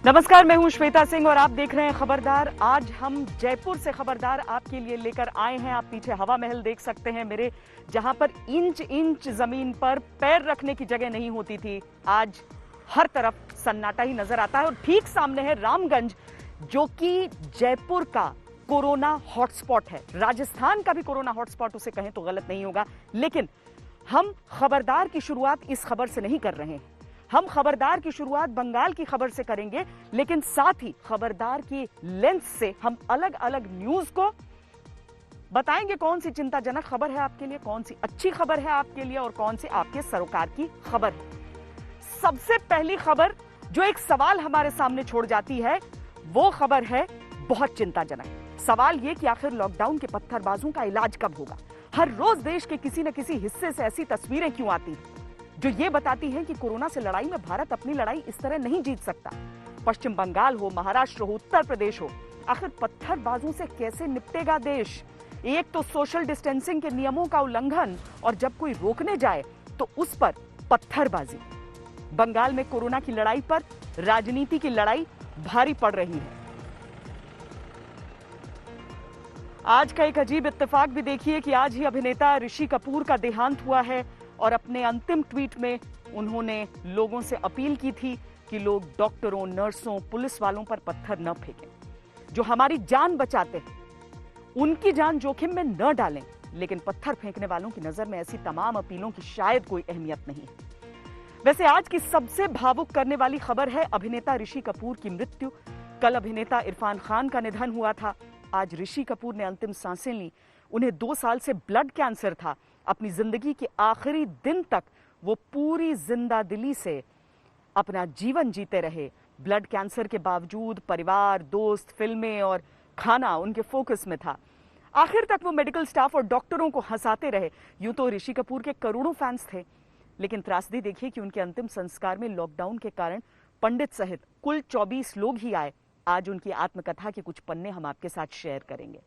नमस्कार, मैं हूं श्वेता सिंह और आप देख रहे हैं खबरदार। आज हम जयपुर से खबरदार आपके लिए लेकर आए हैं। आप पीछे हवा महल देख सकते हैं मेरे, जहां पर इंच इंच जमीन पर पैर रखने की जगह नहीं होती थी। आज हर तरफ सन्नाटा ही नजर आता है और ठीक सामने है रामगंज, जो कि जयपुर का कोरोना हॉटस्पॉट है। राजस्थान का भी कोरोना हॉटस्पॉट उसे कहें तो गलत नहीं होगा। लेकिन हम खबरदार की शुरुआत इस खबर से नहीं कर रहे हैं। हम खबरदार की शुरुआत बंगाल की खबर से करेंगे, लेकिन साथ ही खबरदार की लेंस से हम अलग अलग न्यूज को बताएंगे कौन सी चिंताजनक खबर है आपके लिए, कौन सी अच्छी खबर है आपके लिए और कौन सी आपके सरोकार की खबर है। सबसे पहली खबर जो एक सवाल हमारे सामने छोड़ जाती है, वो खबर है बहुत चिंताजनक। सवाल ये कि आखिर लॉकडाउन के पत्थरबाजों का इलाज कब होगा। हर रोज देश के किसी न किसी हिस्से से ऐसी तस्वीरें क्यों आती हैं जो ये बताती हैं कि कोरोना से लड़ाई में भारत अपनी लड़ाई इस तरह नहीं जीत सकता। पश्चिम बंगाल हो, महाराष्ट्र हो, उत्तर प्रदेश हो, आखिर पत्थरबाजों से कैसे निपटेगा देश। एक तो सोशल डिस्टेंसिंग के नियमों का उल्लंघन, और जब कोई रोकने जाए तो उस पर पत्थरबाजी। बंगाल में कोरोना की लड़ाई पर राजनीति की लड़ाई भारी पड़ रही है। आज का एक अजीब इत्तेफाक भी देखिए कि आज ही अभिनेता ऋषि कपूर का देहांत हुआ है और अपने अंतिम ट्वीट में उन्होंने लोगों से अपील की थी कि लोग डॉक्टरों, नर्सों, पुलिस वालों पर पत्थर न फेंकें, जो हमारी जान बचाते हैं। उनकी जान जोखिम में न डालें। लेकिन पत्थर फेंकने वालों की नजर में ऐसी तमाम अपीलों की शायद कोई अहमियत नहीं है। वैसे आज की सबसे भावुक करने वाली खबर है अभिनेता ऋषि कपूर की मृत्यु। कल अभिनेता इरफान खान का निधन हुआ था। आज ऋषि कपूर ने अंतिम सांसें ली। उन्हें 2 साल से ब्लड कैंसर था। अपनी जिंदगी के आखिरी दिन तक वो पूरी जिंदा दिली से अपना जीवन जीते रहे। ब्लड कैंसर के बावजूद परिवार, दोस्त, फिल्में और खाना उनके फोकस में था। आखिर तक वो मेडिकल स्टाफ और डॉक्टरों को हंसाते रहे। यूं तो ऋषि कपूर के करोड़ों फैंस थे, लेकिन त्रासदी देखिए कि उनके अंतिम संस्कार में लॉकडाउन के कारण पंडित सहित कुल 24 लोग ही आए। आज उनकी आत्मकथा के कुछ पन्ने हम आपके साथ शेयर करेंगे।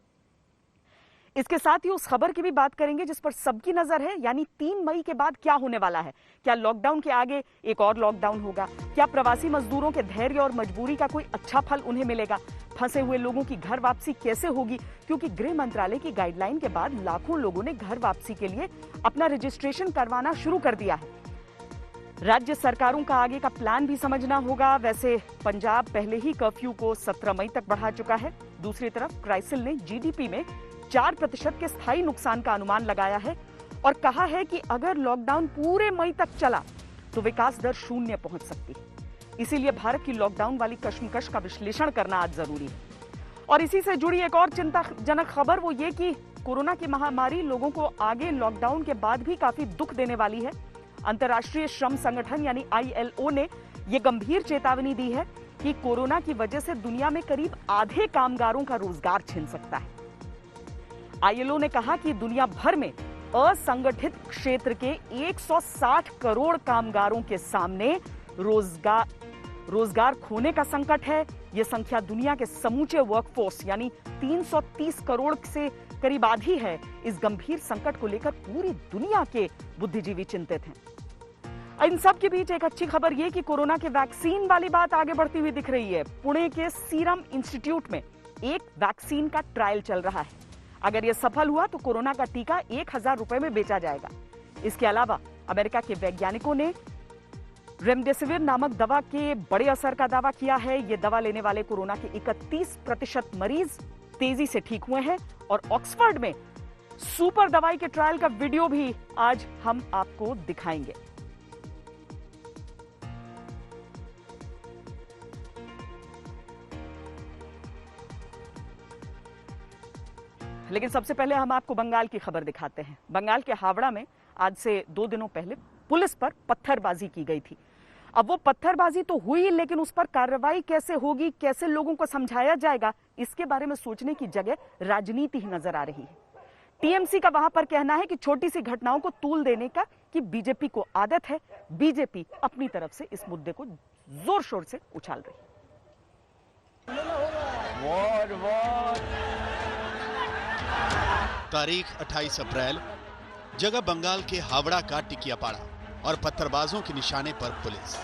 इसके साथ ही उस खबर की भी बात करेंगे जिस पर सबकी नजर है, यानी 3 मई के बाद क्या होने वाला है। क्या लॉकडाउन के आगे एक और लॉकडाउन होगा? क्या प्रवासी मजदूरों के धैर्य और मजबूरी का कोई अच्छा फल उन्हें मिलेगा? फंसे हुए लोगों की घर वापसी कैसे होगी? क्योंकि गृह मंत्रालय की गाइडलाइन के बाद लाखों लोगों ने घर वापसी के लिए अपना रजिस्ट्रेशन करवाना शुरू कर दिया है। राज्य सरकारों का आगे का प्लान भी समझना होगा। वैसे पंजाब पहले ही कर्फ्यू को 17 मई तक बढ़ा चुका है। दूसरी तरफ क्राइसिल ने जीडीपी में 4% के स्थायी नुकसान का अनुमान लगाया है और कहा है कि अगर लॉकडाउन पूरे मई तक चला तो विकास दर 0 पहुंच सकती है। इसीलिए भारत की लॉकडाउन वाली कश्मकश का विश्लेषण करना आज जरूरी है। और इसी से जुड़ी एक और चिंताजनक खबर वो ये कि कोरोना की महामारी लोगों को आगे लॉकडाउन के बाद भी काफी दुख देने वाली है। अंतर्राष्ट्रीय श्रम संगठन यानी ILO ने यह गंभीर चेतावनी दी है कि कोरोना की वजह से दुनिया में करीब आधे कामगारों का रोजगार छिन सकता है। ILO ने कहा कि दुनिया भर में असंगठित क्षेत्र के 160 करोड़ कामगारों के सामने रोजगार खोने का संकट है। यह संख्या दुनिया के समूचे वर्कफोर्स यानी 330 करोड़ से करीब आधी है। इस गंभीर संकट को लेकर पूरी दुनिया के बुद्धिजीवी चिंतित हैं। इन सब के बीच एक अच्छी खबर यह कि कोरोना के वैक्सीन वाली बात आगे बढ़ती हुई दिख रही है। पुणे के सीरम इंस्टीट्यूट में एक वैक्सीन का ट्रायल चल रहा है। अगर यह सफल हुआ तो कोरोना का टीका 1000 रुपए में बेचा जाएगा। इसके अलावा अमेरिका के वैज्ञानिकों ने रेमडेसिविर नामक दवा के बड़े असर का दावा किया है। यह दवा लेने वाले कोरोना के 31% मरीज तेजी से ठीक हुए हैं। और ऑक्सफोर्ड में सुपर दवाई के ट्रायल का वीडियो भी आज हम आपको दिखाएंगे। लेकिन सबसे पहले हम आपको बंगाल की खबर दिखाते हैं। बंगाल के हावड़ा में आज से 2 दिनों पहले पुलिस पर पत्थरबाजी की गई थी। अब वो पत्थरबाजी तो हुई, लेकिन उस पर कार्रवाई कैसे होगी, कैसे लोगों को समझाया जाएगा, इसके बारे में सोचने की जगह राजनीति ही नजर आ रही है। टीएमसी का वहां पर कहना है कि छोटी सी घटनाओं को तूल देने का कि बीजेपी को आदत है। बीजेपी अपनी तरफ से इस मुद्दे को जोर शोर से उछाल रही है। तारीख 28 अप्रैल, जगह बंगाल के हावड़ा का टिकियापाड़ा और पत्थरबाजों के निशाने पर पुलिस।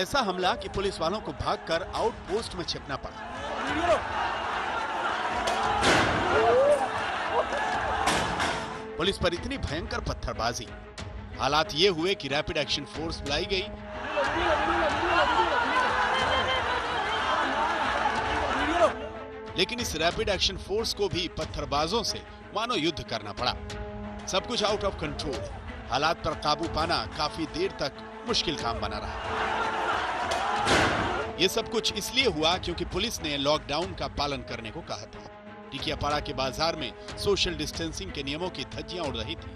ऐसा हमला कि पुलिस वालों को भागकर आउटपोस्ट में छिपना पड़ा। पुलिस पर इतनी भयंकर पत्थरबाजी, हालात ये हुए कि रैपिड एक्शन फोर्स बुलाई गई। लेकिन इस रैपिड एक्शन फोर्स को भी पत्थरबाजों से मानो युद्ध करना पड़ा। सब कुछ आउट ऑफ कंट्रोल, हालात पर काबू पाना काफी देर तक मुश्किल काम बना रहा। ये सब कुछ इसलिए हुआ क्योंकि पुलिस ने लॉकडाउन का पालन करने को कहा था। टिकियापाड़ा के बाजार में सोशल डिस्टेंसिंग के नियमों की धज्जियां उड़ रही थी।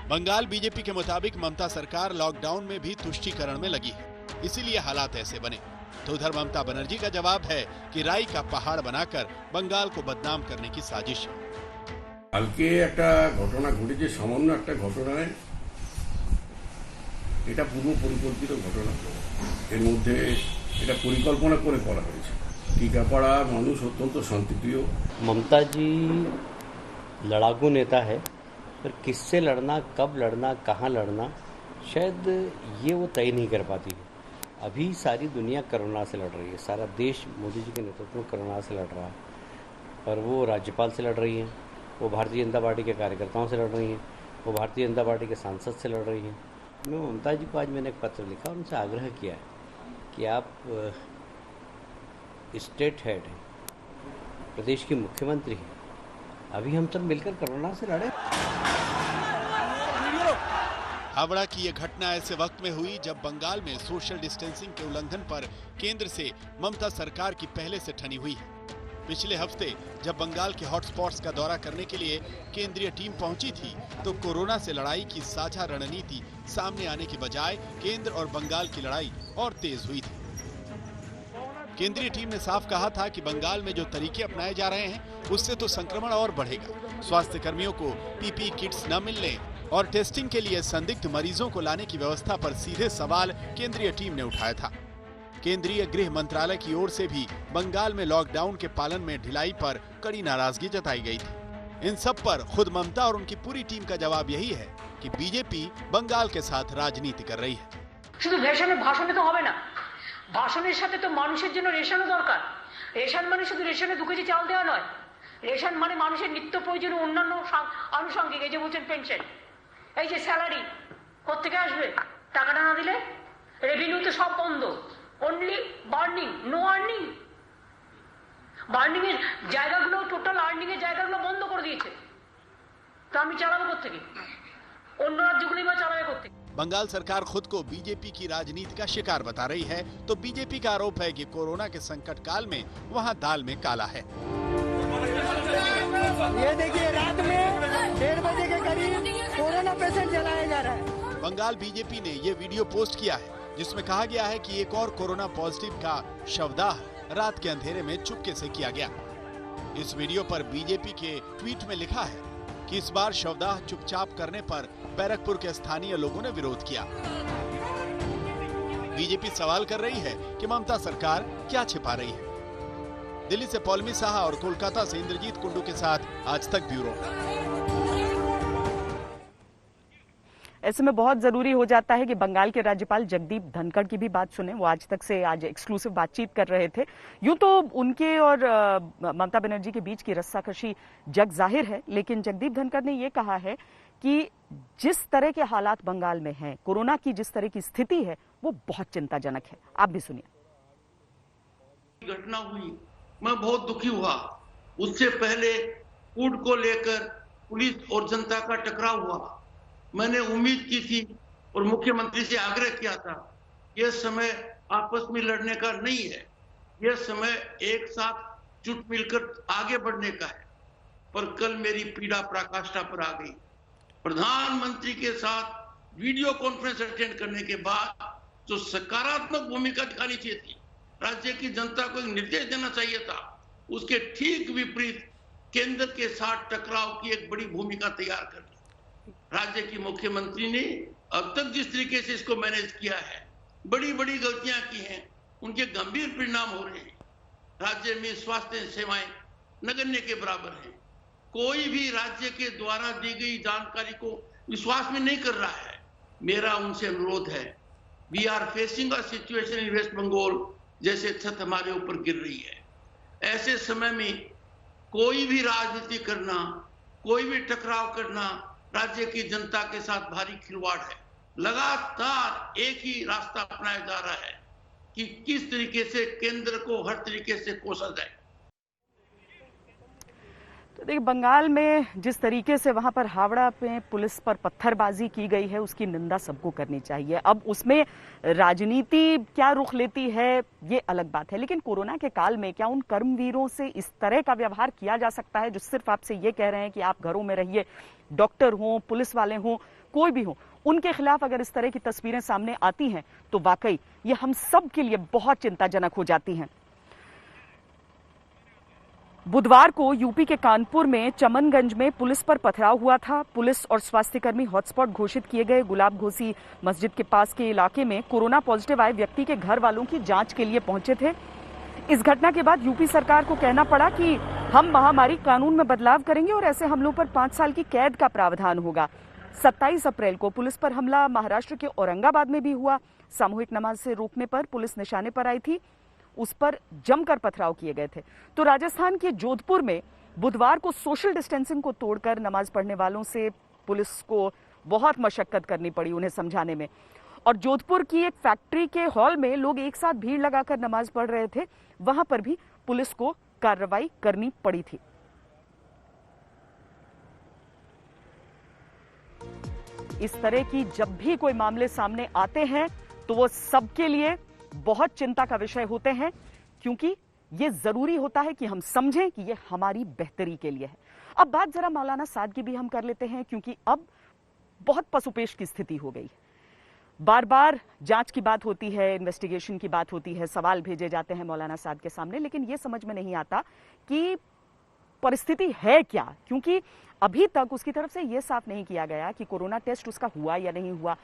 बंगाल बीजेपी के मुताबिक ममता सरकार लॉकडाउन में भी तुष्टीकरण में लगी है, इसीलिए हालात ऐसे बने। तो उधर ममता बनर्जी का जवाब है कि राई का पहाड़ बनाकर बंगाल को बदनाम करने की साजिश है। কালকে একটা ঘটনা ঘটেছে, সামান্য একটা ঘটনায় এটা পূর্ব পরিকল্পিত ঘটনা। এর মধ্যে এটা পরিকল্পনা করে করা হয়েছে। টিকাপাড়া মানুষ অত্যন্ত শান্তিপ্রিয়। ममता जी लड़ाकू नेता है, पर किससे लड़ना, कब लड़ना, कहाँ लड़ना, शायद ये वो तय नहीं कर पाती है। अभी सारी दुनिया कोरोना से लड़ रही है, सारा देश मोदी जी के नेतृत्व में कोरोना से लड़ रहा है, पर वो राज्यपाल से लड़ रही हैं, वो भारतीय जनता पार्टी के कार्यकर्ताओं से लड़ रही हैं, वो भारतीय जनता पार्टी के सांसद से लड़ रही हैं। मैं ममता जी को आज मैंने एक पत्र लिखा और उनसे आग्रह किया है कि आप स्टेट हेड हैं, प्रदेश की मुख्यमंत्री हैं, अभी हम सब मिलकर कोरोना से लड़े। हावड़ा की यह घटना ऐसे वक्त में हुई जब बंगाल में सोशल डिस्टेंसिंग के उल्लंघन पर केंद्र से ममता सरकार की पहले से ठनी हुई है। पिछले हफ्ते जब बंगाल के हॉटस्पॉट्स का दौरा करने के लिए केंद्रीय टीम पहुंची थी, तो कोरोना से लड़ाई की साझा रणनीति सामने आने की बजाय केंद्र और बंगाल की लड़ाई और तेज हुई थी। केंद्रीय टीम ने साफ कहा था कि बंगाल में जो तरीके अपनाए जा रहे हैं, उससे तो संक्रमण और बढ़ेगा। स्वास्थ्य कर्मियों को पीपीई किट्स न मिलने और टेस्टिंग के लिए संदिग्ध मरीजों को लाने की व्यवस्था पर सीधे सवाल केंद्रीय टीम ने उठाया था। केंद्रीय गृह मंत्रालय की ओर से भी बंगाल में लॉकडाउन के पालन में ढिलाई पर कड़ी नाराजगी जताई गई थी। इन सब पर खुद ममता और उनकी पूरी टीम का जवाब यही है कि बीजेपी बंगाल के साथ राजनीति कर रही है। শুধু রেশনে ভাষণে তো হবে না, ভাষণের সাথে তো মানুষের জন্য রেশনও দরকার। রেশন মানে শুধু রেশনে 2 কেজি চাল দেওয়া নয়, রেশন মানে মানুষের নিত্য প্রয়োজনীয় অন্যান্য আনুষঙ্গিক, এই যে বলছেন পেনশন, এই যে স্যালারি কোত্থেকে আসবে? টাকাটা না দিলে রেভিনিউ তো সব বন্ধ। Only burning, no earning. Burning এর জায়গাগুলো, টোটাল আর্নিং এর জায়গাগুলো বন্ধ করে দিয়েছে। তো আমি চালাবো কোত্থেকে? অন্য রাজ্যগুলোই বা চালাবে কোত্থেকে? बंगाल सरकार खुद को बीजेपी की राजनीति का शिकार बता रही है, तो बीजेपी का आरोप है कि कोरोना के संकट काल में वहां दाल में काला है। ये देखिए, रात में 1:30 बजे के करीब कोरोना पेशेंट जलाया जा रहा है। बंगाल बीजेपी ने ये वीडियो पोस्ट किया है, जिसमें कहा गया है कि एक और कोरोना पॉजिटिव का शवदाह रात के अंधेरे में चुपके से किया गया। इस वीडियो पर बीजेपी के ट्वीट में लिखा है कि इस बार शवदाह चुपचाप करने पर बैरकपुर के स्थानीय लोगों ने विरोध किया। बीजेपी सवाल कर रही है कि ममता सरकार क्या छिपा रही है। दिल्ली से पौलमी साहा और कोलकाता से इंद्रजीत कुंडू के साथ आज तक ब्यूरो। ऐसे में बहुत जरूरी हो जाता है कि बंगाल के राज्यपाल जगदीप धनखड़ की भी बात सुने। वो आज तक से आज एक्सक्लूसिव बातचीत कर रहे थे। यूं तो उनके और ममता बनर्जी के बीच की रस्साकशी जग जाहिर है, लेकिन जगदीप धनखड़ ने ये कहा है कि जिस तरह के हालात बंगाल में हैं, कोरोना की जिस तरह की स्थिति है, वो बहुत चिंताजनक है। आप भी सुनिए। घटना हुई, मैं बहुत दुखी हुआ। उससे पहले फूड को लेकर पुलिस और जनता का टकराव हुआ। मैंने उम्मीद की थी और मुख्यमंत्री से आग्रह किया था, यह समय आपस में लड़ने का नहीं है, यह समय एक साथ जुट मिलकर आगे बढ़ने का है। पर कल मेरी पीड़ा पराकाष्ठा पर आ गई। प्रधानमंत्री के साथ वीडियो कॉन्फ्रेंस अटेंड करने के बाद जो सकारात्मक भूमिका दिखानी चाहिए थी, राज्य की जनता को एक निर्देश देना चाहिए था, उसके ठीक विपरीत केंद्र के साथ टकराव की एक बड़ी भूमिका तैयार कर ली। राज्य की मुख्यमंत्री ने अब तक जिस तरीके से इसको मैनेज किया है, बड़ी बड़ी गलतियां की हैं, उनके गंभीर परिणाम हो रहे हैं। राज्य में स्वास्थ्य सेवाएं नगण्य के बराबर हैं। कोई भी राज्य के द्वारा दी गई जानकारी को विश्वास में नहीं कर रहा है। मेरा उनसे अनुरोध है, we are facing a situation in West Bengal जैसे छत हमारे ऊपर गिर रही है। ऐसे समय में कोई भी राजनीति करना, कोई भी टकराव करना राज्य की जनता के साथ भारी खिलवाड़ है। लगातार एक ही रास्ता अपनाया जा रहा है कि किस तरीके से केंद्र को हर तरीके से कोसा जाए। तो देखिए, बंगाल में जिस तरीके से वहां पर हावड़ा में पुलिस पर पत्थरबाजी की गई है, उसकी निंदा सबको करनी चाहिए। अब उसमें राजनीति क्या रुख लेती है ये अलग बात है, लेकिन कोरोना के काल में क्या उन कर्मवीरों से इस तरह का व्यवहार किया जा सकता है जो सिर्फ आपसे ये कह रहे हैं कि आप घरों में रहिए? डॉक्टर हों, पुलिस वाले हों, कोई भी हो, उनके खिलाफ अगर इस तरह की तस्वीरें सामने आती हैं तो वाकई ये हम सब के लिए बहुत चिंताजनक हो जाती हैं। बुधवार को यूपी के कानपुर में चमनगंज में पुलिस पर पथराव हुआ था। पुलिस और स्वास्थ्यकर्मी हॉटस्पॉट घोषित किए गए गुलाब घोसी मस्जिद के पास के इलाके में कोरोना पॉजिटिव आए व्यक्ति के घर वालों की जांच के लिए पहुंचे थे। इस घटना के बाद यूपी सरकार को कहना पड़ा कि हम महामारी कानून में बदलाव करेंगे और ऐसे हमलों पर 5 साल की कैद का प्रावधान होगा। 27 अप्रैल को पुलिस पर हमला महाराष्ट्र के औरंगाबाद में भी हुआ। सामूहिक नमाज से रोकने पर पुलिस निशाने पर आई थी, उस पर जमकर पथराव किए गए थे। तो राजस्थान के जोधपुर में बुधवार को सोशल डिस्टेंसिंग को तोड़कर नमाज पढ़ने वालों से पुलिस को बहुत मशक्कत करनी पड़ी उन्हें समझाने में। और जोधपुर की एक फैक्ट्री के हॉल में लोग एक साथ भीड़ लगाकर नमाज पढ़ रहे थे, वहां पर भी पुलिस को कार्रवाई करनी पड़ी थी। इस तरह की जब भी कोई मामले सामने आते हैं तो वो सबके लिए बहुत चिंता का विषय होते हैं, क्योंकि ये जरूरी होता है कि हम समझें कि ये हमारी बेहतरी के लिए है। अब बात जरा मौलाना साद की भी हम कर लेते हैं, क्योंकि अब बहुत पसुपेश की स्थिति हो गई। बार बार जांच की बात होती है, इन्वेस्टिगेशन की बात होती है, सवाल भेजे जाते हैं मौलाना साद के सामने, लेकिन ये समझ में नहीं आता कि परिस्थिति है क्या, क्योंकि अभी तक उसकी तरफ से यह साफ नहीं किया गया कि कोरोना टेस्ट उसका हुआ या नहीं हुआ,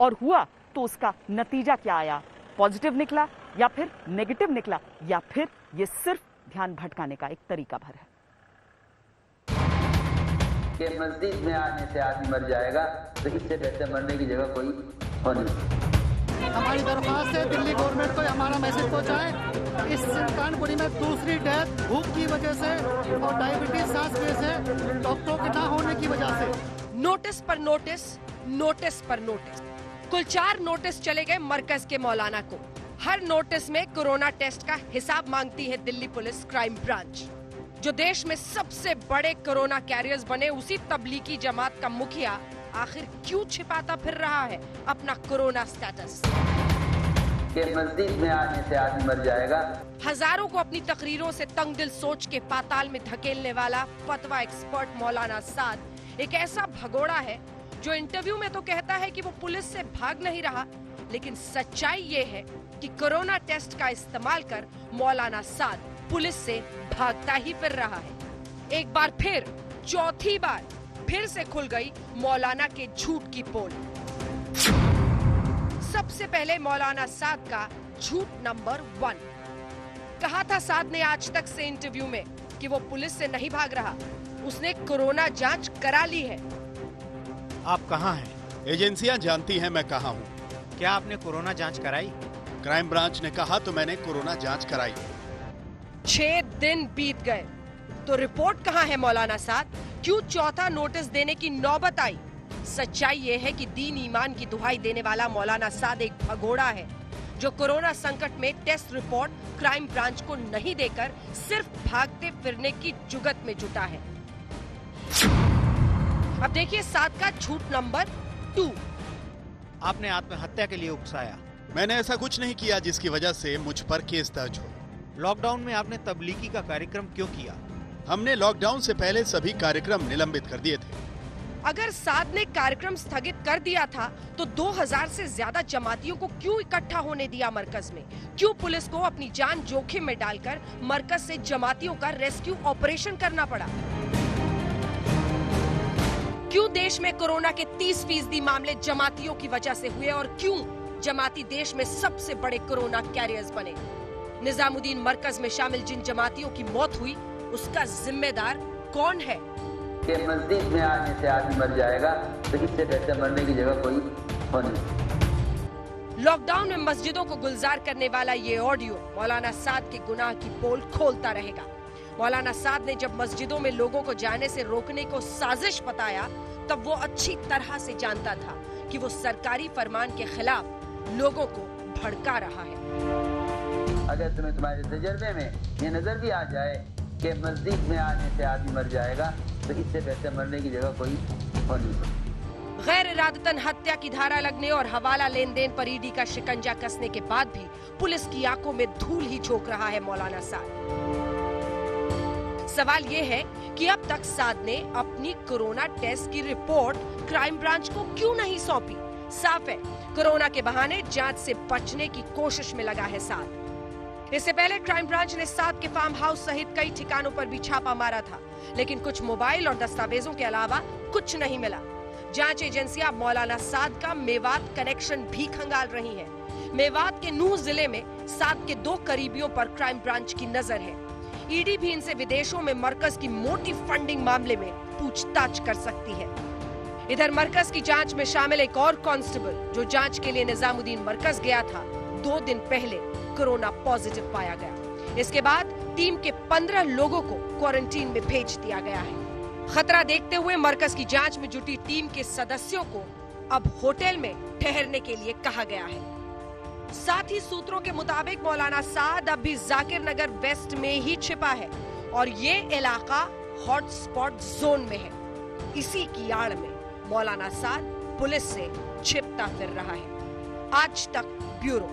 और हुआ तो उसका नतीजा क्या आया, पॉजिटिव निकला या फिर नेगेटिव निकला, या फिर ये सिर्फ ध्यान भटकाने का एक तरीका भर है। कि मस्जिद में आने से आदमी मर जाएगा तो इससे बेहतर मरने की जगह कोई हो नहीं। हमारी दरख्वास्त है दिल्ली गवर्नमेंट को हमारा मैसेज पहुंचाए। इस कानपुरी में दूसरी डेथ भूख की वजह से और डायबिटीज सांस की वजह से, डॉक्टरों के ना होने की वजह से। नोटिस पर नोटिस, नोटिस पर नोटिस, कुल 4 नोटिस चले गए मरकज के मौलाना को। हर नोटिस में कोरोना टेस्ट का हिसाब मांगती है दिल्ली पुलिस क्राइम ब्रांच। जो देश में सबसे बड़े कोरोना कैरियर्स बने उसी तबलीगी जमात का मुखिया आखिर क्यों छिपाता फिर रहा है अपना कोरोना स्टेटस? कि मस्जिद में आने से आदमी मर जाएगा। हजारों को अपनी तकरीरों से तंग दिल सोच के पाताल में धकेलने वाला फतवा एक्सपर्ट मौलाना साद एक ऐसा भगोड़ा है जो इंटरव्यू में तो कहता है कि वो पुलिस से भाग नहीं रहा, लेकिन सच्चाई ये है कि कोरोना टेस्ट का इस्तेमाल कर मौलाना साद पुलिस से भागता ही फिर रहा है। एक बार फिर, चौथी बार फिर से खुल गई मौलाना के झूठ की पोल। सबसे पहले मौलाना साद का झूठ नंबर 1। कहा था साद ने आज तक से इंटरव्यू में कि वो पुलिस से नहीं भाग रहा, उसने कोरोना जांच करा ली है। आप कहाँ हैं? एजेंसियां जानती हैं मैं कहाँ हूँ। क्या आपने कोरोना जांच कराई? क्राइम ब्रांच ने कहा तो मैंने कोरोना जांच कराई। 6 दिन बीत गए तो रिपोर्ट कहाँ है मौलाना साद? क्यों चौथा नोटिस देने की नौबत आई? सच्चाई ये है कि दीन ईमान की दुहाई देने वाला मौलाना साद एक भगोड़ा है जो कोरोना संकट में टेस्ट रिपोर्ट क्राइम ब्रांच को नहीं देकर सिर्फ भागते फिरने की जुगत में जुटा है। अब देखिए साद का झूठ नंबर 2। आपने आत्महत्या के लिए उकसाया। मैंने ऐसा कुछ नहीं किया जिसकी वजह से मुझ पर केस दर्ज हो। लॉकडाउन में आपने तबलीगी का कार्यक्रम क्यों किया? हमने लॉकडाउन से पहले सभी कार्यक्रम निलंबित कर दिए थे। अगर साद ने कार्यक्रम स्थगित कर दिया था तो 2000 से ज्यादा जमातियों को क्यों इकट्ठा होने दिया मरकज में? क्यों पुलिस को अपनी जान जोखिम में डालकर मरकज से जमातियों का रेस्क्यू ऑपरेशन करना पड़ा? क्यों देश में कोरोना के 30% मामले जमातियों की वजह से हुए और क्यों जमाती देश में सबसे बड़े कोरोना कैरियर्स बने? निजामुद्दीन मरकज में शामिल जिन जमातियों की मौत हुई उसका जिम्मेदार कौन है? कि मस्जिद में आने से आदमी मर जाएगा तो इससे बेहतर मरने की जगह कोई होनी। लॉकडाउन में मस्जिदों को गुलजार करने वाला ये ऑडियो मौलाना साद के गुनाह की पोल खोलता रहेगा। मौलाना साद ने जब मस्जिदों में लोगों को जाने से रोकने को साजिश बताया, तब वो अच्छी तरह से जानता था कि वो सरकारी फरमान के खिलाफ लोगों को भड़का रहा है। अगर तुम्हें तुम्हारे तजर्बे में ये नजर भी आ जाए कि मस्जिद में आने से आदमी मर जाएगा, तो इससे बेहतर मरने की जगह कोई हो नहीं सकती। गैर इरादतन हत्या की धारा लगने और हवाला लेन देन पर ईडी का शिकंजा कसने के बाद भी पुलिस की आंखों में धूल ही झोंक रहा है मौलाना साद। सवाल ये है कि अब तक साद ने अपनी कोरोना टेस्ट की रिपोर्ट क्राइम ब्रांच को क्यों नहीं सौंपी। साफ है, कोरोना के बहाने जांच से बचने की कोशिश में लगा है साद। इससे पहले क्राइम ब्रांच ने साद के फार्म हाउस सहित कई ठिकानों पर भी छापा मारा था, लेकिन कुछ मोबाइल और दस्तावेजों के अलावा कुछ नहीं मिला। जांच एजेंसियां मौलाना साद का मेवात कनेक्शन भी खंगाल रही हैं। मेवात के नूह जिले में साद के 2 करीबियों पर क्राइम ब्रांच की नजर है। ईडी भी इनसे विदेशों में मरकज की मोटी फंडिंग मामले में पूछताछ कर सकती है। इधर मरकज की जांच में शामिल एक और कांस्टेबल जो जांच के लिए निजामुद्दीन मरकज गया था, 2 दिन पहले कोरोना पॉजिटिव पाया गया। इसके बाद टीम के 15 लोगों को क्वारंटीन में भेज दिया गया है। खतरा देखते हुए मरकज की जांच में जुटी टीम के सदस्यों को अब होटल में ठहरने के लिए कहा गया है। साथ ही सूत्रों के मुताबिक मौलाना साद अब भी जाकिर नगर वेस्ट में ही छिपा है और ये इलाका हॉटस्पॉट जोन में है। इसी की आड़ में मौलाना साद पुलिस से छिपता फिर रहा है। आज तक ब्यूरो।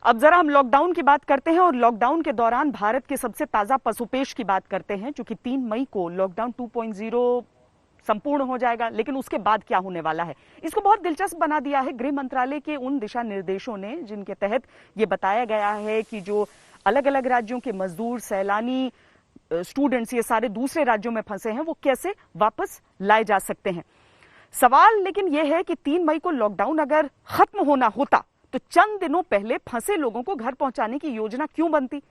अब जरा हम लॉकडाउन की बात करते हैं और लॉकडाउन के दौरान भारत के सबसे ताजा पशुपेश की बात करते हैं, क्योंकि 3 मई को लॉकडाउन 2.0 संपूर्ण हो जाएगा। लेकिन उसके बाद क्या होने वाला है, इसको बहुत दिलचस्प बना दिया है गृह मंत्रालय के उन दिशा निर्देशों ने, जिनके तहत ये बताया गया है कि जो अलग अलग राज्यों के मजदूर, सैलानी, स्टूडेंट्स, ये सारे दूसरे राज्यों में फंसे हैं, वो कैसे वापस लाए जा सकते हैं। सवाल लेकिन यह है कि 3 मई को लॉकडाउन अगर खत्म होना होता तो चंद दिनों पहले फंसे लोगों को घर पहुंचाने की योजना क्यों बनती।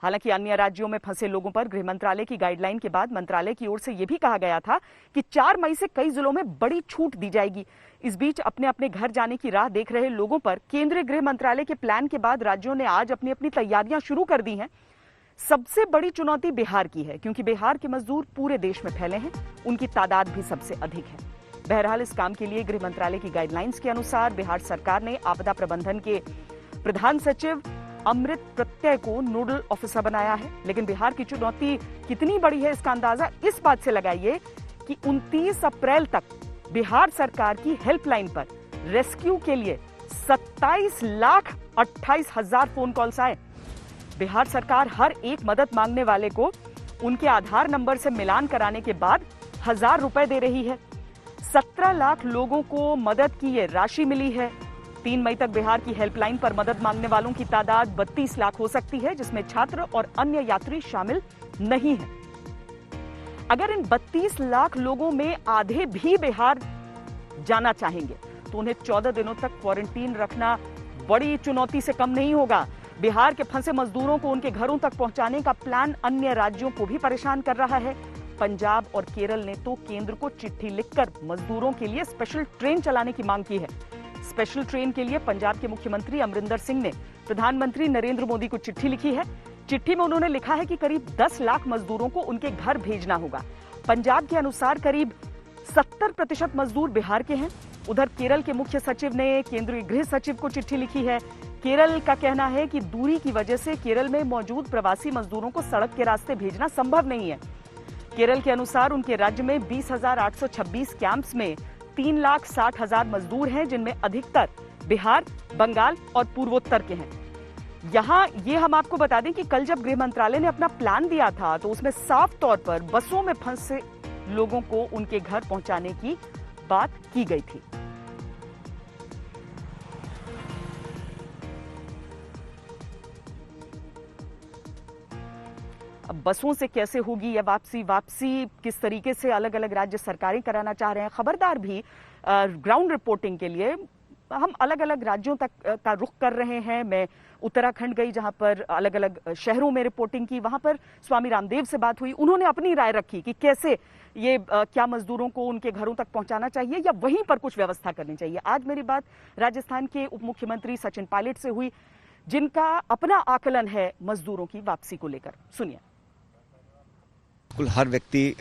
हालांकि अन्य राज्यों में फंसे लोगों पर गृह मंत्रालय की गाइडलाइन के बाद मंत्रालय की ओर से यह भी कहा गया था कि 4 मई से कई जिलों में बड़ी छूट दी जाएगी। इस बीच अपने अपने घर जाने की राह देख रहे लोगों पर केंद्रीय गृह मंत्रालय के प्लान के बाद राज्यों ने आज अपनी अपनी तैयारियां शुरू कर दी हैं। सबसे बड़ी चुनौती बिहार की है, क्योंकि बिहार के मजदूर पूरे देश में फैले हैं, उनकी तादाद भी सबसे अधिक है। बहरहाल इस काम के लिए गृह मंत्रालय की गाइडलाइंस के अनुसार बिहार सरकार ने आपदा प्रबंधन के प्रधान सचिव अमृत प्रत्यय को नोडल ऑफिसर बनाया है। लेकिन बिहार की चुनौती कितनी बड़ी है, इसका अंदाजा इस बात से लगाइए कि 29 अप्रैल तक बिहार सरकार की हेल्पलाइन पर रेस्क्यू के लिए 27,28,000 फोन कॉल्स आए। बिहार सरकार हर एक मदद मांगने वाले को उनके आधार नंबर से मिलान कराने के बाद 1,000 रुपए दे रही है। 17 लाख लोगों को मदद की ये राशि मिली है। 3 मई तक बिहार की हेल्पलाइन पर मदद मांगने वालों की तादाद 32 लाख हो सकती है, जिसमें छात्र और अन्य यात्री शामिल नहीं हैं। अगर इन 32 लाख लोगों में आधे भी बिहार जाना चाहेंगे तो उन्हें 14 दिनों तक क्वारंटीन रखना बड़ी चुनौती से कम नहीं होगा। बिहार के फंसे मजदूरों को उनके घरों तक पहुंचाने का प्लान अन्य राज्यों को भी परेशान कर रहा है। पंजाब और केरल ने तो केंद्र को चिट्ठी लिखकर मजदूरों के लिए स्पेशल ट्रेन चलाने की मांग की है। स्पेशल ट्रेन के लिए पंजाब के मुख्यमंत्री अमरिंदर सिंह ने प्रधानमंत्री नरेंद्र मोदी को चिट्ठी लिखी है। चिट्ठी में उन्होंने लिखा है कि करीब 10 लाख मजदूरों को उनके घर भेजना होगा। पंजाब के अनुसार करीब 70% मजदूर बिहार के हैं। उधर केरल के मुख्य सचिव ने केंद्रीय गृह सचिव को चिट्ठी लिखी है। केरल का कहना है कि दूरी की वजह से केरल में मौजूद प्रवासी मजदूरों को सड़क के रास्ते भेजना संभव नहीं है। केरल के अनुसार उनके राज्य में 20,826 कैंप्स में 3,60,000 मजदूर हैं, जिनमें अधिकतर बिहार, बंगाल और पूर्वोत्तर के हैं। यहां ये हम आपको बता दें कि कल जब गृह मंत्रालय ने अपना प्लान दिया था तो उसमें साफ तौर पर बसों में फंसे लोगों को उनके घर पहुंचाने की बात की गई थी। अब बसों से कैसे होगी यह वापसी किस तरीके से अलग अलग राज्य सरकारें कराना चाह रहे हैं। खबरदार भी ग्राउंड रिपोर्टिंग के लिए हम अलग अलग राज्यों तक का रुख कर रहे हैं। मैं उत्तराखंड गई जहां पर अलग अलग शहरों में रिपोर्टिंग की, वहां पर स्वामी रामदेव से बात हुई, उन्होंने अपनी राय रखी कि कैसे ये क्या मजदूरों को उनके घरों तक पहुंचाना चाहिए या वहीं पर कुछ व्यवस्था करनी चाहिए। आज मेरी बात राजस्थान के उप मुख्यमंत्री सचिन पायलट से हुई, जिनका अपना आकलन है मजदूरों की वापसी को लेकर। सुनिए। बिल्कुल, हर व्यक्ति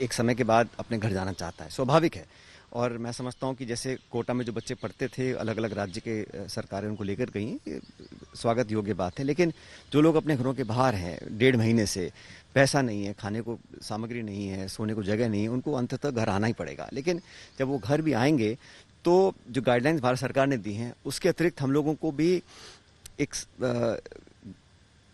एक समय के बाद अपने घर जाना चाहता है, स्वाभाविक है। और मैं समझता हूं कि जैसे कोटा में जो बच्चे पढ़ते थे, अलग अलग राज्य के सरकारें उनको लेकर गई, स्वागत योग्य बात है। लेकिन जो लोग अपने घरों के बाहर हैं 1.5 महीने से, पैसा नहीं है, खाने को सामग्री नहीं है, सोने को जगह नहीं है, उनको अंततः घर आना ही पड़ेगा। लेकिन जब वो घर भी आएंगे तो जो गाइडलाइंस भारत सरकार ने दी हैं, उसके अतिरिक्त हम लोगों को भी एक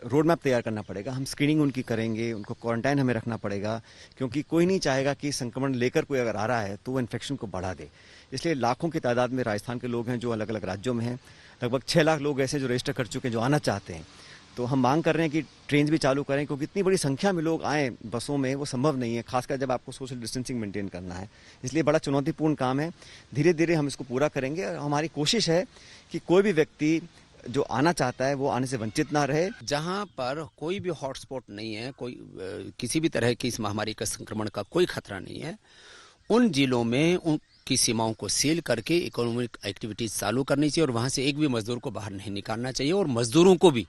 रोड मैप तैयार करना पड़ेगा। हम स्क्रीनिंग उनकी करेंगे, उनको क्वारंटाइन हमें रखना पड़ेगा, क्योंकि कोई नहीं चाहेगा कि संक्रमण लेकर कोई अगर आ रहा है तो वो इन्फेक्शन को बढ़ा दे। इसलिए लाखों की तादाद में राजस्थान के लोग हैं जो अलग अलग राज्यों में हैं। लगभग 6 लाख लोग ऐसे जो रजिस्टर कर चुके हैं, जो आना चाहते हैं। तो हम मांग कर रहे हैं कि ट्रेन भी चालू करें, क्योंकि इतनी बड़ी संख्या में लोग आएँ बसों में, वो संभव नहीं है, खासकर जब आपको सोशल डिस्टेंसिंग मेंटेन करना है। इसलिए बड़ा चुनौतीपूर्ण काम है। धीरे धीरे हम इसको पूरा करेंगे और हमारी कोशिश है कि कोई भी व्यक्ति जो आना चाहता है वो आने से वंचित ना रहे। जहां पर कोई भी हॉटस्पॉट नहीं है, कोई किसी भी तरह की इस महामारी का संक्रमण का कोई खतरा नहीं है, उन जिलों में उनकी सीमाओं को सील करके इकोनॉमिक एक्टिविटीज चालू करनी चाहिए और वहां से एक भी मजदूर को बाहर नहीं निकालना चाहिए। और मजदूरों को भी,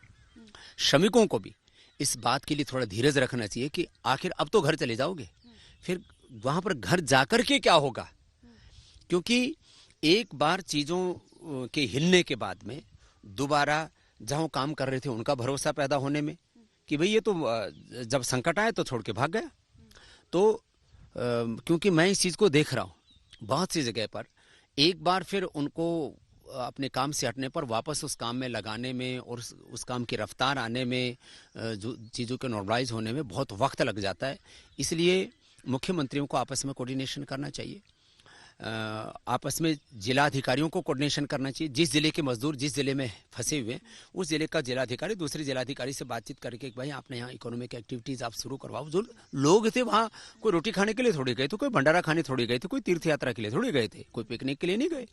श्रमिकों को भी इस बात के लिए थोड़ा धीरज रखना चाहिए कि आखिर अब तो घर चले जाओगे, फिर वहां पर घर जाकर के क्या होगा। क्योंकि एक बार चीजों के हिलने के बाद में दोबारा जहां काम कर रहे थे उनका भरोसा पैदा होने में कि भाई ये तो जब संकट आए तो छोड़ के भाग गया। तो क्योंकि मैं इस चीज को देख रहा हूं बहुत सी जगह पर, एक बार फिर उनको अपने काम से हटने पर वापस उस काम में लगाने में और उस काम की रफ्तार आने में, जो चीज़ों के नॉर्मलाइज होने में बहुत वक्त लग जाता है। इसलिए मुख्यमंत्रियों को आपस में कोऑर्डिनेशन करना चाहिए, आपस में जिलाधिकारियों को कोऑर्डिनेशन करना चाहिए। जिस जिले के मजदूर जिस जिले में फंसे हुए हैं, उस जिले का जिलाधिकारी दूसरे जिलाधिकारी से बातचीत करके भाई आपने यहाँ इकोनॉमिक एक्टिविटीज आप शुरू करवाओ। जो लोग थे वहाँ कोई रोटी खाने के लिए थोड़ी गए थे, कोई भंडारा खाने थोड़ी गए थे, कोई तीर्थ यात्रा के लिए थोड़ी गए थे, कोई पिकनिक के लिए नहीं गए।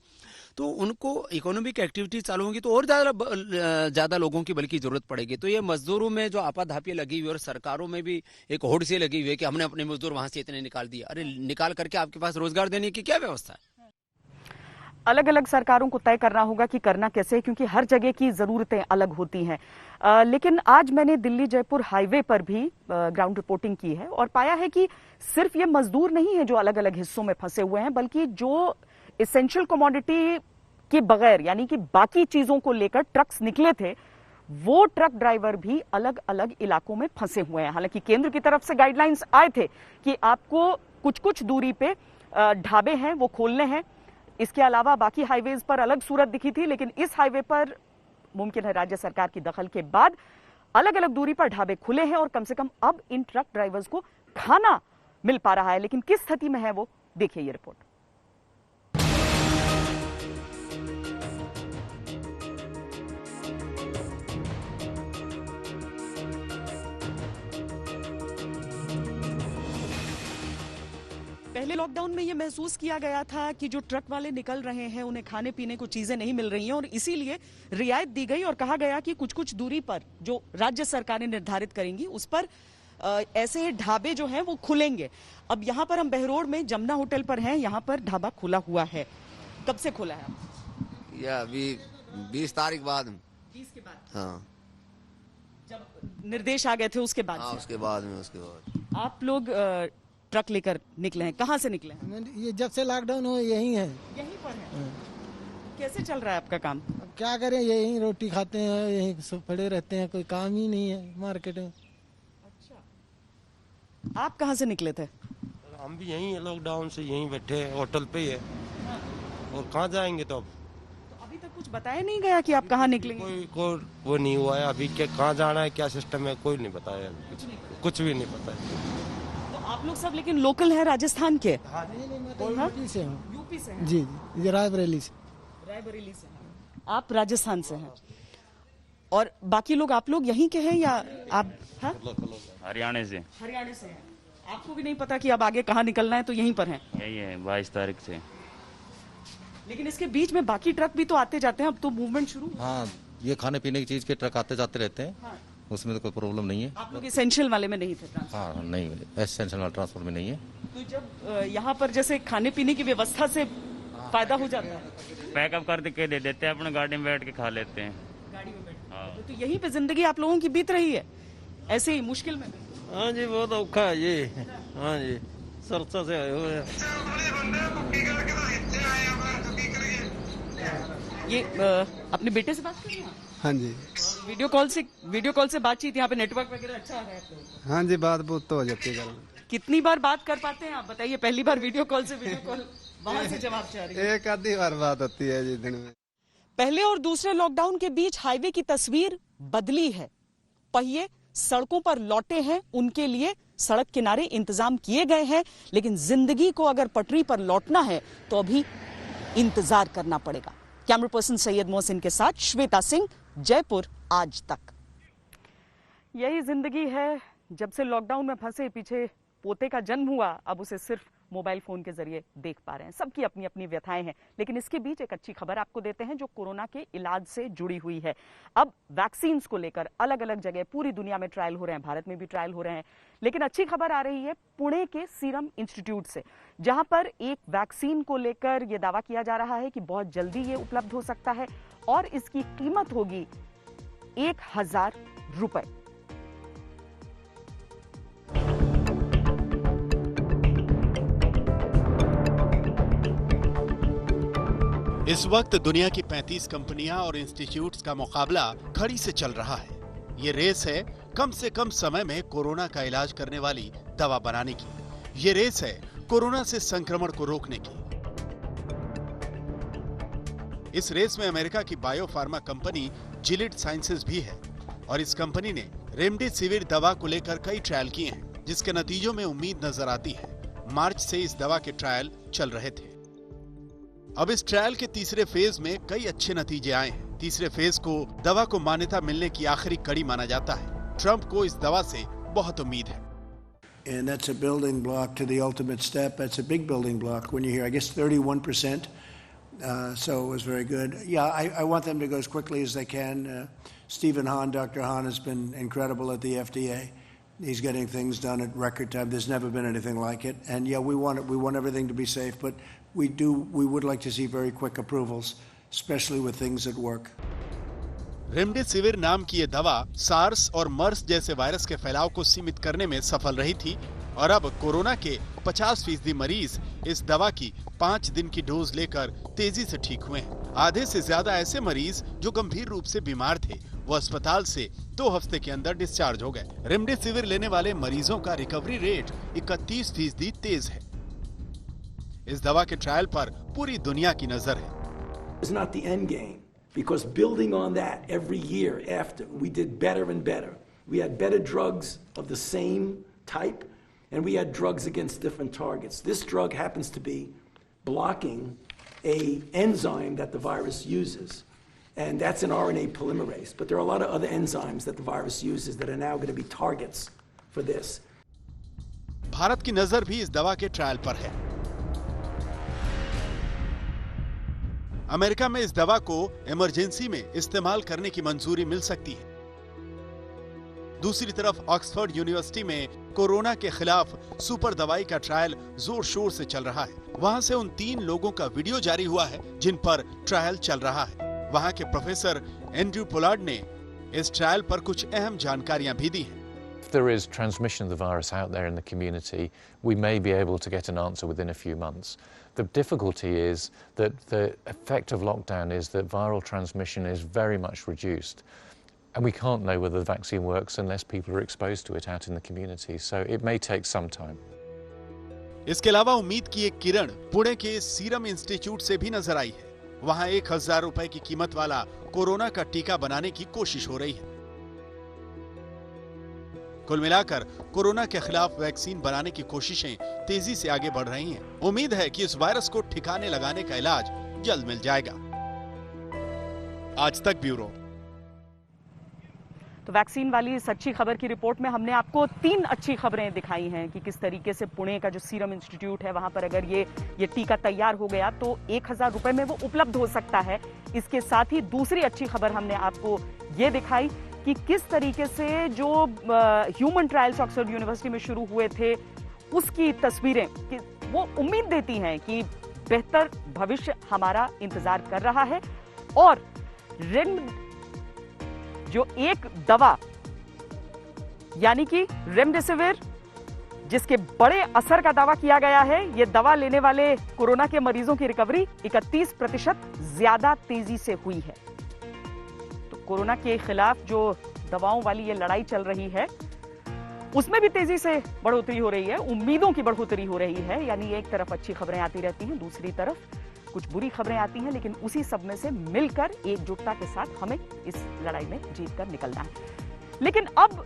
तो उनको इकोनॉमिक एक्टिविटीज चालू होंगी तो और ज़्यादा लोगों की बल्कि जरूरत पड़ेगी। तो ये मजदूरों में जो आपाधापी लगी हुई और सरकारों में भी एक होड़ से लगी हुई है कि हमने अपने मजदूर वहां से इतने निकाल दिए। अरे निकाल करके आपके पास रोजगार देने की क्या व्यवस्था है? अलग अलग सरकारों को तय करना होगा कि करना कैसे, क्योंकि हर जगह की जरूरतें अलग होती हैं। लेकिन आज मैंने दिल्ली जयपुर हाईवे पर भी ग्राउंड रिपोर्टिंग की है और पाया है कि सिर्फ ये मजदूर नहीं है जो अलग अलग हिस्सों में फंसे हुए हैं, बल्कि जो एसेंशियल कमोडिटी के बगैर यानी कि बाकी चीजों को लेकर ट्रक्स निकले थे, वो ट्रक ड्राइवर भी अलग अलग इलाकों में फंसे हुए हैं। हालांकि केंद्र की तरफ से गाइडलाइंस आए थे कि आपको कुछ कुछ दूरी पे ढाबे हैं वो खोलने हैं, इसके अलावा बाकी हाईवेज पर अलग सूरत दिखी थी। लेकिन इस हाईवे पर मुमकिन है राज्य सरकार की दखल के बाद अलग अलग दूरी पर ढाबे खुले हैं और कम से कम अब इन ट्रक ड्राइवर्स को खाना मिल पा रहा है। लेकिन किस स्थिति में है वो देखिए ये रिपोर्ट। पहले लॉकडाउन में ये महसूस किया गया था कि जो ट्रक वाले निकल रहे हैं उन्हें खाने पीने को चीजें नहीं मिल रही हैं और इसीलिए रियायत दी गई और कहा गया कि कुछ कुछ दूरी पर जो राज्य सरकारें निर्धारित करेंगी उस पर ऐसे ढाबे जो हैं वो खुलेंगे। अब यहाँ पर हम बहरोड में जमुना होटल पर हैं, यहाँ पर ढाबा खुला हुआ है। कब से खुला है? यह अभी 20 तारीख बाद। 20 के बाद? हाँ, जब निर्देश आ गए थे उसके बाद? हाँ, उसके बाद। आप लोग ट्रक लेकर निकले हैं, कहाँ से निकले हैं? ये जब से लॉकडाउन हो यही है। यहीं पर है? कैसे चल रहा है आपका काम? अब क्या करें, यही रोटी खाते हैं, यहीं सब पड़े रहते हैं, कोई काम ही नहीं है मार्केट में। अच्छा, आप कहाँ से निकले थे? हम भी यहीं है, लॉकडाउन से यहीं बैठे हैं, होटल पे ही है। और कहाँ जाएंगे तो अब? तो अभी तक कुछ बताया नहीं गया कि आप कहाँ निकलेंगे? कोई वो नहीं हुआ है अभी, कहाँ जाना है, क्या सिस्टम है, कोई नहीं बताया, कुछ भी नहीं पता है। आप लोग सब लेकिन लोकल हैं राजस्थान के? हाँ, यूपी से हूँ। यूपी से हैं? जी जी, रायबरेली से। रायबरेली से हैं। आप राजस्थान से हैं और बाकी लोग आप लोग यहीं के हैं या आप? हाँ, हरियाणा से। हरियाणा से हैं। आपको भी नहीं पता कि अब आगे कहाँ निकलना है तो यहीं पर हैं? यही है 22 तारीख से। लेकिन इसके बीच में बाकी ट्रक भी तो आते जाते हैं, अब तो मूवमेंट शुरू। हाँ, ये खाने पीने की चीज के ट्रक आते जाते रहते हैं। हाँ। उसमें तो कोई प्रॉब्लम नहीं है। आप लोग एसेंशियल वाले में नहीं थे? हाँ, नहीं, एसेंशियल वाले ट्रांसपोर्ट में नहीं है। तो जब यहाँ पर जैसे खाने पीने की व्यवस्था से फायदा हो जाता है, पैकअप कर के दे देते हैं, अपने गाड़ी में बैठ के खा लेते हैं। गाड़ी में बैठ। हाँ। तो यहीं पे जिंदगी आप लोगों की बीत रही है ऐसे ही मुश्किल में? हाँ जी, बहुत औखा है ये। हाँ जी, सरसा से आए हुए हैं। ये अपने बेटे से बात कर रहे हैं? हाँ जी, वीडियो कॉल से बातचीत, यहाँ पे नेटवर्क वगैरह अच्छा है? हाँ जी, बात बहुत तो हो जाती है। कितनी बार बात कर पाते हैं आप बताइए? पहली बार वीडियो कॉल वहां से जवाब चाह रही है। एक आधी बार बात होती है जी दिन में। पहले और दूसरे लॉकडाउन के बीच हाईवे की तस्वीर बदली है। पहिए सड़कों पर लौटे हैं, उनके लिए सड़क किनारे इंतजाम किए गए हैं, लेकिन जिंदगी को अगर पटरी पर लौटना है तो अभी इंतजार करना पड़ेगा। कैमरा पर्सन सैयद मोहसिन के साथ श्वेता सिंह, जयपुर आज तक। यही जिंदगी है। जब से लॉकडाउन में फंसे, पीछे पोते का जन्म हुआ, अब उसे सिर्फ मोबाइल फोन के जरिए देख पा रहे हैं। सबकी अपनी अपनी व्यथाएं हैं, लेकिन इसके बीच एक अच्छी खबर आपको देते हैं जो कोरोना के इलाज से जुड़ी हुई है। अब वैक्सीन को लेकर अलग अलग जगह पूरी दुनिया में ट्रायल हो रहे हैं, भारत में भी ट्रायल हो रहे हैं, लेकिन अच्छी खबर आ रही है पुणे के सीरम इंस्टीट्यूट से, जहां पर एक वैक्सीन को लेकर यह दावा किया जा रहा है कि बहुत जल्दी ये उपलब्ध हो सकता है और इसकी कीमत होगी 1000 रुपए। इस वक्त दुनिया की 35 कंपनियां और इंस्टीट्यूट्स का मुकाबला घड़ी से चल रहा है। ये रेस है कम से कम समय में कोरोना का इलाज करने वाली दवा बनाने की। ये रेस है कोरोना से संक्रमण को रोकने की। इस रेस में अमेरिका की बायोफार्मा कंपनी जिलिड साइंसेज भी है और इस कंपनी ने रेमडेसिविर दवा को लेकर कई ट्रायल किए हैं, जिसके नतीजों में उम्मीद नजर आती है। मार्च से इस दवा के ट्रायल चल रहे थे। अब इस ट्रायल के तीसरे फेज में कई अच्छे नतीजे आए हैं। तीसरे फेज को दवा को मान्यता मिलने की आखिरी कड़ी माना जाता है। ट्रंप को इस दवा से बहुत उम्मीद है। And that's a building block to the ultimate step. That's a big building block when you hear, I guess, 31%. So it was very good. Yeah, I want them to go as quickly as they can. Stephen Hahn, Dr. Hahn has been incredible at the FDA. He's getting things done at record time. There's never been anything like it. And yeah, we want everything to be safe, but we would like to see very quick approvals, especially with things that work. Remdesivir नाम की ये दवा SARS और मर्स जैसे virus के फैलाव को सीमित करने में सफल रही थी और अब कोरोना के 50% मरीज इस दवा की 5 दिन की डोज लेकर तेजी से ठीक हुए हैं। आधे से ज्यादा ऐसे मरीज जो गंभीर रूप से बीमार थे वो अस्पताल से 2 हफ्ते के अंदर डिस्चार्ज हो गए। रेमडेसिविर लेने वाले मरीजों का रिकवरी रेट 31% तेज है। इस दवा के ट्रायल पर पूरी दुनिया की नजर है। It's not the end game, because building on that every year after, we did better and better. We had better drugs of the same type, and we had drugs against different targets. This drug happens to be blocking an enzyme that the virus uses, and that's an RNA polymerase. But there are a lot of other enzymes that the virus uses that are now going to be targets for this. Bharat की नजर भी इस दवा के trial पर है। America में इस दवा को इमरजेंसी में इस्तेमाल करने की मंजूरी मिल सकती है। दूसरी तरफ ऑक्सफोर्ड यूनिवर्सिटी में कोरोना के खिलाफ सुपर दवाई का ट्रायल जोर शोर से चल रहा है। वहां से उन 3 लोगों का वीडियो जारी हुआ है जिन पर ट्रायल चल रहा है। वहां के प्रोफेसर एंड्रयू पोलार्ड ने इस ट्रायल पर कुछ अहम जानकारियां भी दी हैं। If there is transmission of the virus out there in the community, we may be able to get an answer within a few months. The difficulty is that the effect of lockdown is that viral transmission is very much reduced. And we can't know whether the vaccine works unless people are exposed to it out in the community. So it may take some time. इसके अलावा उम्मीद की एक किरण पुणे के serum institute से भी नजर आई है। वहां 1000 रुपए की कीमत वाला कोरोना का टीका बनाने की कोशिश हो रही है। कुल मिलाकर कोरोना के खिलाफ वैक्सीन बनाने की कोशिशें तेजी से आगे बढ़ रही हैं। उम्मीद है कि इस वायरस को ठिकाने लगाने का इलाज जल्द मिल जाएगा। आज तक ब्यूरो। तो वैक्सीन वाली इस अच्छी खबर की रिपोर्ट में हमने आपको 3 अच्छी खबरें दिखाई हैं कि किस तरीके से पुणे का जो सीरम इंस्टीट्यूट है वहां पर अगर ये टीका तैयार हो गया तो 1000 रुपए में वो उपलब्ध हो सकता है। इसके साथ ही दूसरी अच्छी खबर हमने आपको ये दिखाई कि किस तरीके से जो ह्यूमन ट्रायल्स ऑक्सफोर्ड यूनिवर्सिटी में शुरू हुए थे उसकी तस्वीरें वो उम्मीद देती हैं कि बेहतर भविष्य हमारा इंतजार कर रहा है। और जो एक दवा यानी कि रेमडेसिविर जिसके बड़े असर का दावा किया गया है, ये दवा लेने वाले कोरोना के मरीजों की रिकवरी 31% ज्यादा तेजी से हुई है। तो कोरोना के खिलाफ जो दवाओं वाली ये लड़ाई चल रही है उसमें भी तेजी से बढ़ोतरी हो रही है, उम्मीदों की बढ़ोतरी हो रही है। यानी एक तरफ अच्छी खबरें आती रहती हैं, दूसरी तरफ कुछ बुरी खबरें आती हैं, लेकिन उसी सब में से मिलकर एकजुटता के साथ हमें इस लड़ाई में जीत कर निकलना है। लेकिन अब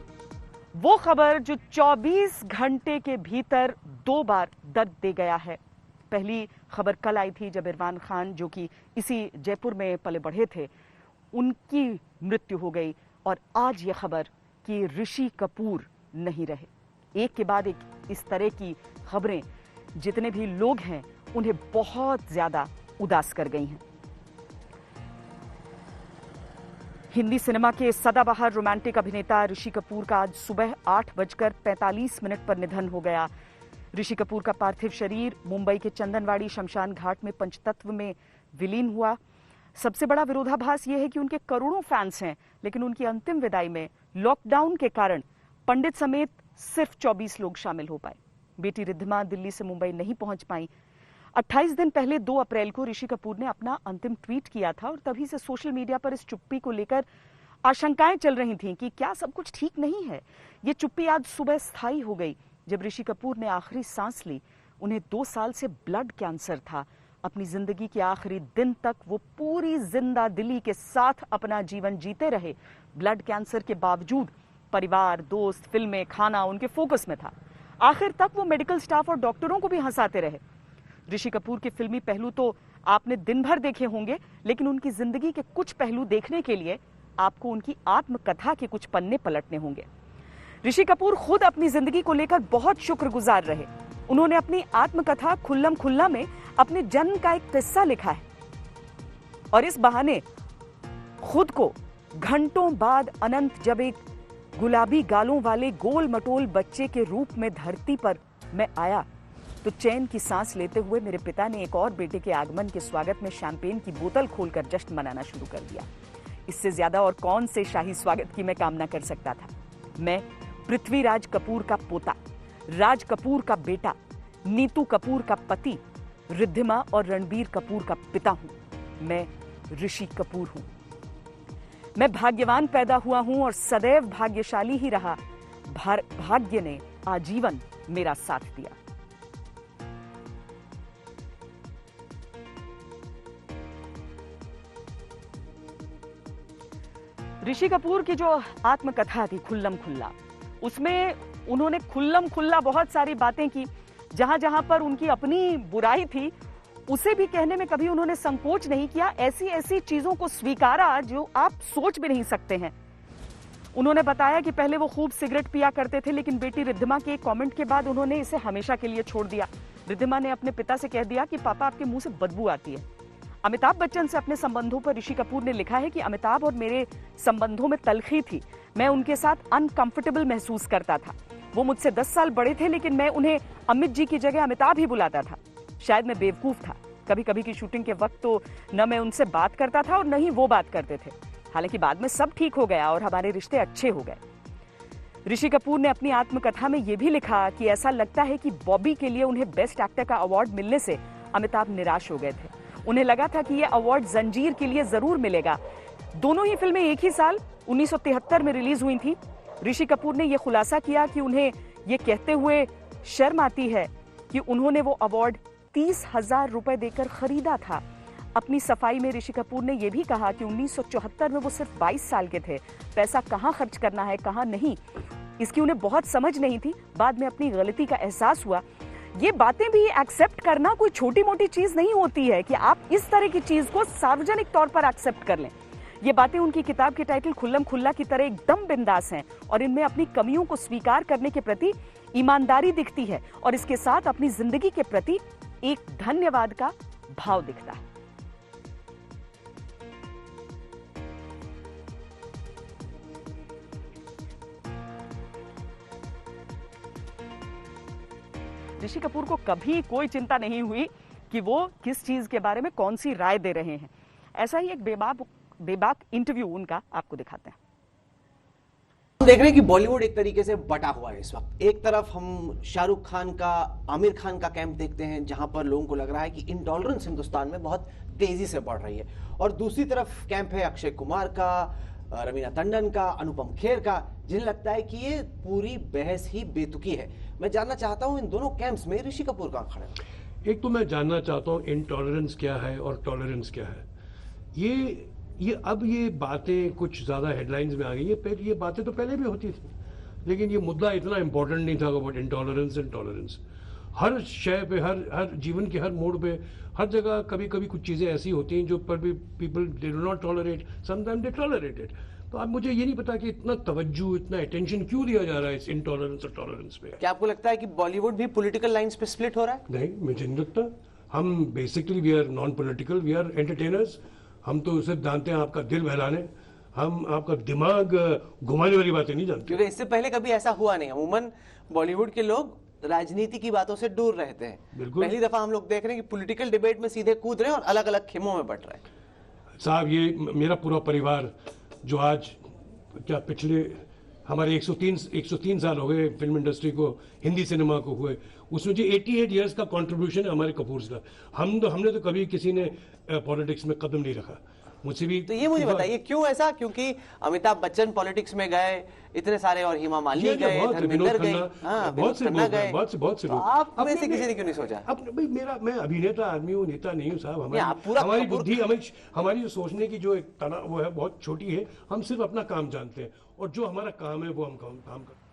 वो खबर जो 24 घंटे के भीतर 2 बार दर्द दे गया है। पहली खबर कल आई थी जब इरफान खान जो कि इसी जयपुर में पले बढ़े थे उनकी मृत्यु हो गई, और आज ये खबर कि ऋषि कपूर नहीं रहे। एक के बाद एक इस तरह की खबरें जितने भी लोग हैं उन्हें बहुत ज्यादा उदास कर गई हैं। हिंदी सिनेमा के सदाबहार रोमांटिक अभिनेता ऋषि कपूर का आज सुबह 8:45 पर निधन हो गया। ऋषि कपूर का पार्थिव शरीर मुंबई के चंदनवाड़ी शमशान घाट में पंचतत्व में विलीन हुआ। सबसे बड़ा विरोधाभास यह है कि उनके करोड़ों फैंस हैं, लेकिन उनकी अंतिम विदाई में लॉकडाउन के कारण पंडित समेत सिर्फ 24 लोग शामिल हो पाए। बेटी रिद्धिमा दिल्ली से मुंबई नहीं पहुंच पाई। 28 दिन पहले 2 अप्रैल को ऋषि कपूर ने अपना अंतिम ट्वीट किया था और तभी से सोशल मीडिया पर इस चुप्पी को लेकर आशंकाएं चल रही थीं कि क्या सब कुछ ठीक नहीं है। ये चुप्पी आज सुबह स्थायी हो गई जब ऋषि कपूर ने आखिरी सांस ली। उन्हें 2 साल से ब्लड कैंसर था। अपनी जिंदगी के आखिरी दिन तक वो पूरी जिंदा दिली के साथ अपना जीवन जीते रहे। ब्लड कैंसर के बावजूद परिवार, दोस्त, फिल्में, खाना उनके फोकस में था। आखिर तक वो मेडिकल स्टाफ और डॉक्टरों को भी हंसाते रहे। ऋषि कपूर के फिल्मी पहलू तो आपने दिन भर देखे होंगे, लेकिन उनकी जिंदगी के कुछ पहलू देखने के लिए आपको उनकी आत्मकथा के कुछ पन्ने पलटने होंगे। ऋषि कपूर खुद अपनी जिंदगी को लेकर बहुत शुक्रगुजार रहे। उन्होंने अपनी आत्मकथा खुल्लम खुल्ला में अपने जन्म का एक किस्सा लिखा है और इस बहाने खुद को घंटों बाद अनंत जब एक गुलाबी गालों वाले गोल मटोल बच्चे के रूप में धरती पर मैं आया तो चैन की सांस लेते हुए मेरे पिता ने एक और बेटे के आगमन के स्वागत में शैंपेन की बोतल खोलकर जश्न मनाना शुरू कर दिया। इससे ज्यादा और कौन से शाही स्वागत की मैं कामना कर सकता था। मैं पृथ्वीराज कपूर का पोता, राज कपूर का बेटा, नीतू कपूर का पति, रिद्धिमा और रणबीर कपूर का पिता हूं। मैं ऋषि कपूर हूं। मैं भाग्यवान पैदा हुआ हूं और सदैव भाग्यशाली ही रहा। भाग्य ने आजीवन मेरा साथ दिया। ऋषि कपूर की जो आत्मकथा थी खुल्लम खुल्ला, उसमें उन्होंने खुल्लम खुल्ला बहुत सारी बातें की। जहां जहां पर उनकी अपनी बुराई थी उसे भी कहने में कभी उन्होंने संकोच नहीं किया। ऐसी ऐसी चीजों को स्वीकारा जो आप सोच भी नहीं सकते हैं। उन्होंने बताया कि पहले वो खूब सिगरेट पिया करते थे, लेकिन बेटी रिद्धिमा के एक कमेंट के बाद उन्होंने इसे हमेशा के लिए छोड़ दिया। रिद्धिमा ने अपने पिता से कह दिया कि पापा आपके मुंह से बदबू आती है। अमिताभ बच्चन से अपने संबंधों पर ऋषि कपूर ने लिखा है कि अमिताभ और मेरे संबंधों में तलखी थी। मैं उनके साथ अनकंफर्टेबल महसूस करता था। वो मुझसे 10 साल बड़े थे, लेकिन मैं उन्हें अमित जी की जगह अमिताभ ही बुलाता था। शायद मैं बेवकूफ था। कभी कभी की शूटिंग के वक्त तो न मैं उनसे बात करता था और न ही वो बात करते थे। हालांकि बाद में सब ठीक हो गया और हमारे रिश्ते अच्छे हो गए। ऋषि कपूर ने अपनी आत्मकथा में यह भी लिखा कि ऐसा लगता है कि बॉबी के लिए उन्हें बेस्ट एक्टर का अवार्ड मिलने से अमिताभ निराश हो गए थे। उन्हें लगा था कि यह अवार्ड जंजीर के लिए जरूर मिलेगा। दोनों ही फिल्में एक ही साल 1973 में रिलीज हुई थी। ऋषि कपूर ने यह खुलासा किया कि उन्हें यह कहते हुए शर्म आती है कि उन्होंने वो अवार्ड 30,000 रुपए देकर खरीदा था। अपनी सफाई में ऋषि कपूर ने यह भी कहा कि 1974 में वो सिर्फ 22 साल के थे। पैसा कहाँ खर्च करना है कहाँ नहीं, इसकी उन्हें बहुत समझ नहीं थी। बाद में अपनी गलती का एहसास हुआ। ये बातें भी एक्सेप्ट करना कोई छोटी मोटी चीज नहीं होती है कि आप इस तरह की चीज को सार्वजनिक तौर पर एक्सेप्ट कर लें। ये बातें उनकी किताब के टाइटल खुल्लम खुल्ला की तरह एकदम बिंदास हैं और इनमें अपनी कमियों को स्वीकार करने के प्रति ईमानदारी दिखती है और इसके साथ अपनी जिंदगी के प्रति एक धन्यवाद का भाव दिखता है। ऋषि कपूर को कभी कोई चिंता नहीं हुई कि वो किस चीज के बारे में कौन सी राय दे रहे हैं। ऐसा ही एक बेबाक इंटरव्यू उनका आपको दिखाते हैं। हम देख रहे हैं कि बॉलीवुड एक तरीके से बटा हुआ है इस वक्त। एक तरफ हम शाहरुख खान का, आमिर खान का कैंप देखते हैं जहां पर लोगों को लग रहा है कि इंटॉलरेंस हिंदुस्तान में बहुत तेजी से बढ़ रही है, और दूसरी तरफ कैंप है अक्षय कुमार का, रवीना टंडन का, अनुपम खेर का, जिन्हें लगता है कि ये पूरी बहस ही बेतुकी है। मैं जानना चाहता हूं इन दोनों कैंप्स में ऋषि कपूर कहां खड़े हैं। एक तो मैं जानना चाहता हूं इनटॉलरेंस क्या है और टॉलरेंस क्या है। ये अब ये बातें कुछ ज्यादा हेडलाइंस में आ गई है। पहले ये बातें तो पहले भी होती थी, लेकिन ये मुद्दा इतना इंपॉर्टेंट नहीं था अबाउट इंटॉलरेंस एंड टॉलरेंस। हर शय पे, हर जीवन के हर मोड़ पे, हर जगह कभी कभी कुछ चीजें ऐसी होती हैं जो पर भी people they do not tolerate, sometime they tolerate it. तो अब मुझे ये नहीं पता कि इतना तवज्जो, इतना अटेंशन क्यों दिया जा रहा है इस इंटॉलरेंस और टॉलरेंस पे। क्या आपको लगता है कि बॉलीवुड भी पॉलिटिकल लाइंस पे स्प्लिट हो रहा है? नहीं, मुझे नहीं लगता। हम basically we are non political, we are entertainers. हम तो सिर्फ जानते हैं आपका दिल बहलाने, हम आपका दिमाग घुमाने वाली बातें नहीं जानते। क्योंकि इससे पहले कभी ऐसा हुआ नहीं। अमूमन बॉलीवुड के लोग राजनीति की बातों से दूर रहते हैं। पहली दफा हम लोग देख रहे हैं कि पॉलिटिकल डिबेट में सीधे कूद रहे हैं और अलग अलग खेमों में बट रहे हैं। साहब, ये मेरा पूरा परिवार जो आज क्या पिछले हमारे 103 साल हो गए फिल्म इंडस्ट्री को, हिंदी सिनेमा को हुए, उसमें जो 88 इयर्स का कंट्रीब्यूशन है हमारे कपूर का। हमने तो कभी किसी ने पॉलिटिक्स में कदम नहीं रखा। मुझसे भी तो ये मुझे बताइए क्यों ऐसा? क्योंकि अमिताभ बच्चन पॉलिटिक्स में गए, इतने सारे, और हेमा मालिनी गए, धर्मेंद्र गए, बहुत से लोग। आप में से किसी ने क्यों नहीं सोचा? अब भाई मैं अभिनेता आदमी हूँ, नेता नहीं हूँ साहब। हमारी बुद्धि, हमारी जो सोचने की जो एक तना वो है बहुत छोटी है। हम सिर्फ अपना काम जानते हैं और जो हमारा काम है वो हम काम करते हैं।